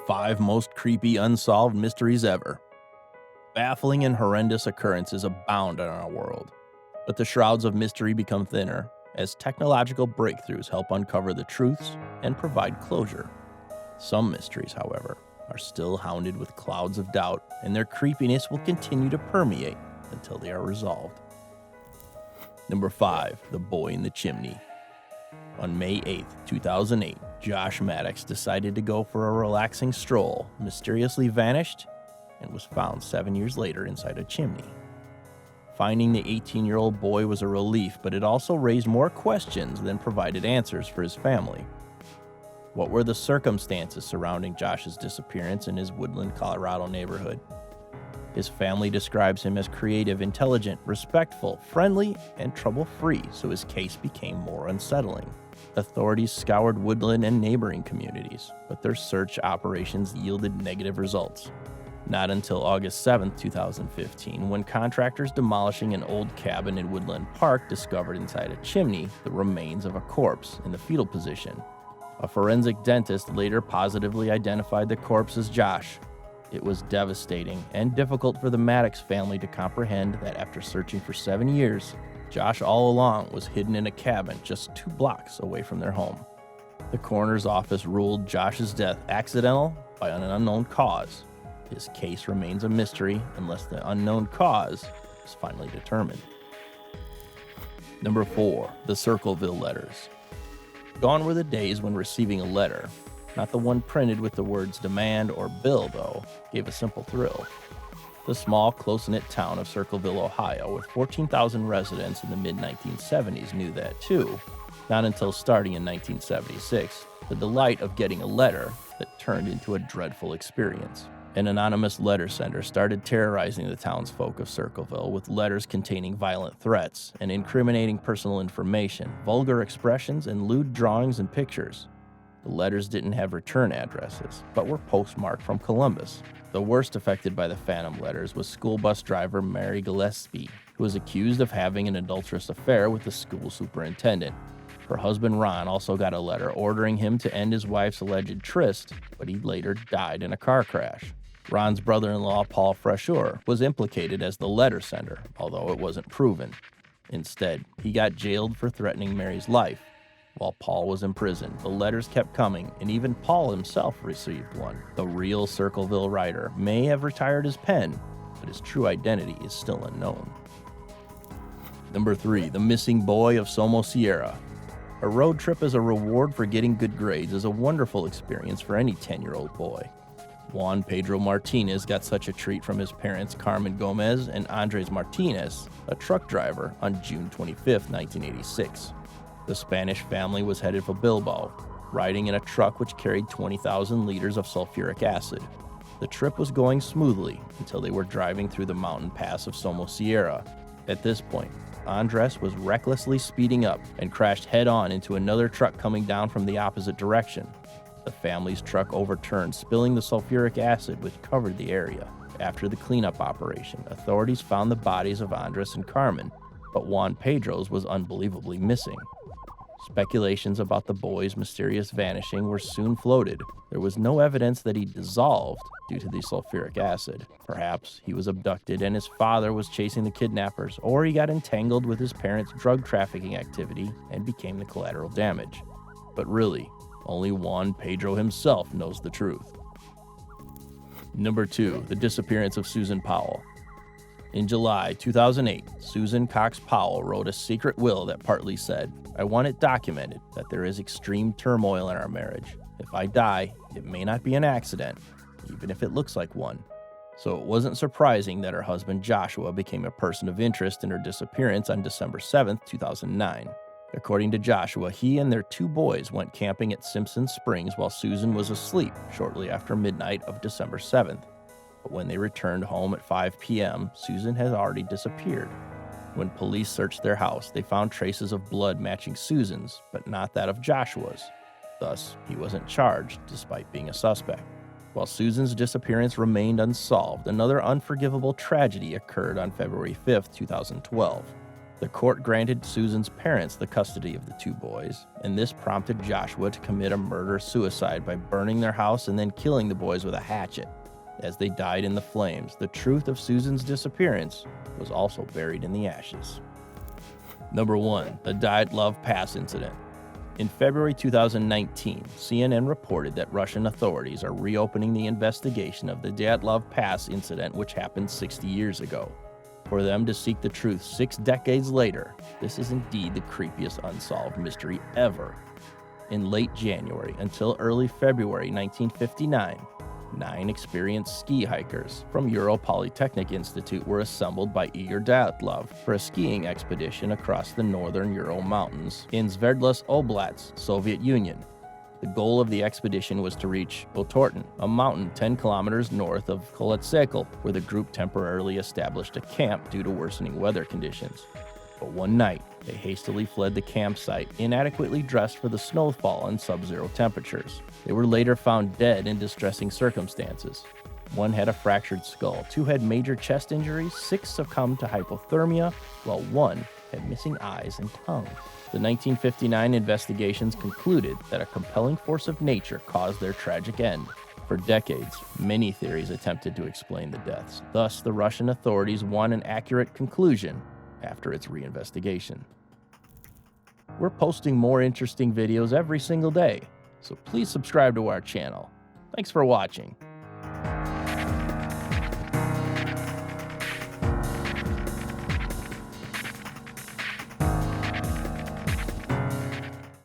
5 most creepy unsolved mysteries ever. Baffling and horrendous occurrences abound in our world, but the shrouds of mystery become thinner as technological breakthroughs help uncover the truths and provide closure. Some mysteries, however, are still hounded with clouds of doubt, and their creepiness will continue to permeate until they are resolved. Number 5. The Boy in the Chimney. On May 8, 2008, Josh Maddox decided to go for a relaxing stroll, mysteriously vanished, and was found 7 years later inside a chimney. Finding the 18-year-old boy was a relief, but it also raised more questions than provided answers for his family. What were the circumstances surrounding Josh's disappearance in his Woodland, Colorado neighborhood? His family describes him as creative, intelligent, respectful, friendly, and trouble-free, so his case became more unsettling. Authorities scoured Woodland and neighboring communities, but their search operations yielded negative results. Not until August 7, 2015, when contractors demolishing an old cabin in Woodland Park discovered inside a chimney the remains of a corpse in the fetal position. A forensic dentist later positively identified the corpse as Josh. It was devastating and difficult for the Maddox family to comprehend that after searching for 7 years, Josh all along was hidden in a cabin just 2 blocks away from their home. The coroner's office ruled Josh's death accidental by an unknown cause. His case remains a mystery unless the unknown cause is finally determined. Number 4. The Circleville letters. Gone were the days when receiving a letter, not the one printed with the words demand or bill though, gave a simple thrill. The small, close-knit town of Circleville, Ohio, with 14,000 residents in the mid-1970s knew that too, not until starting in 1976, the delight of getting a letter that turned into a dreadful experience. An anonymous letter sender started terrorizing the townsfolk of Circleville with letters containing violent threats and incriminating personal information, vulgar expressions, and lewd drawings and pictures. The letters didn't have return addresses, but were postmarked from Columbus. The worst affected by the phantom letters was school bus driver Mary Gillespie, who was accused of having an adulterous affair with the school superintendent. Her husband Ron also got a letter ordering him to end his wife's alleged tryst, but he later died in a car crash. Ron's brother-in-law, Paul Freshour, was implicated as the letter sender, although it wasn't proven. Instead, he got jailed for threatening Mary's life. While Paul was in prison, the letters kept coming, and even Paul himself received one. The real Circleville writer may have retired his pen, but his true identity is still unknown. Number 3. The Missing Boy of Somosierra. A road trip as a reward for getting good grades is a wonderful experience for any 10-year-old boy. Juan Pedro Martinez got such a treat from his parents Carmen Gomez and Andres Martinez, a truck driver, on June 25, 1986. The Spanish family was headed for Bilbao, riding in a truck which carried 20,000 liters of sulfuric acid. The trip was going smoothly until they were driving through the mountain pass of Somosierra. At this point, Andres was recklessly speeding up and crashed head-on into another truck coming down from the opposite direction. The family's truck overturned, spilling the sulfuric acid which covered the area. After the cleanup operation, authorities found the bodies of Andres and Carmen, but Juan Pedro's was unbelievably missing. Speculations about the boy's mysterious vanishing were soon floated. There was no evidence that he dissolved due to the sulfuric acid. Perhaps he was abducted and his father was chasing the kidnappers, or he got entangled with his parents' drug trafficking activity and became the collateral damage. But really, only Juan Pedro himself knows the truth. Number 2. The disappearance of Susan Powell. In July 2008, Susan Cox Powell wrote a secret will that partly said, "I want it documented that there is extreme turmoil in our marriage. If I die, it may not be an accident, even if it looks like one." So it wasn't surprising that her husband Joshua became a person of interest in her disappearance on December 7, 2009. According to Joshua, he and their 2 boys went camping at Simpson Springs while Susan was asleep shortly after midnight of December 7th. But when they returned home at 5 p.m., Susan had already disappeared. When police searched their house, they found traces of blood matching Susan's, but not that of Joshua's. Thus, he wasn't charged despite being a suspect. While Susan's disappearance remained unsolved, another unforgivable tragedy occurred on February 5, 2012. The court granted Susan's parents the custody of the two boys, and this prompted Joshua to commit a murder-suicide by burning their house and then killing the boys with a hatchet. As they died in the flames, the truth of Susan's disappearance was also buried in the ashes. Number 1. The Dyatlov Pass incident. In February 2019, CNN reported that Russian authorities are reopening the investigation of the Dyatlov Pass incident, which happened 60 years ago. For them to seek the truth 6 decades later, this is indeed the creepiest unsolved mystery ever. In late January until early February 1959, 9 experienced ski hikers from Ural Polytechnic Institute were assembled by Igor Dyatlov for a skiing expedition across the northern Ural Mountains in Sverdlovsk Oblast, Soviet Union. The goal of the expedition was to reach Otorten, a mountain 10 kilometers north of Koletsekal, where the group temporarily established a camp due to worsening weather conditions. But one night, they hastily fled the campsite, inadequately dressed for the snowfall and sub-zero temperatures. They were later found dead in distressing circumstances. 1 had a fractured skull, 2 had major chest injuries, 6 succumbed to hypothermia, while 1 had missing eyes and tongue. The 1959 investigations concluded that a compelling force of nature caused their tragic end. For decades, many theories attempted to explain the deaths. Thus, the Russian authorities want an accurate conclusion after its reinvestigation. We're posting more interesting videos every single day, so please subscribe to our channel. Thanks for watching.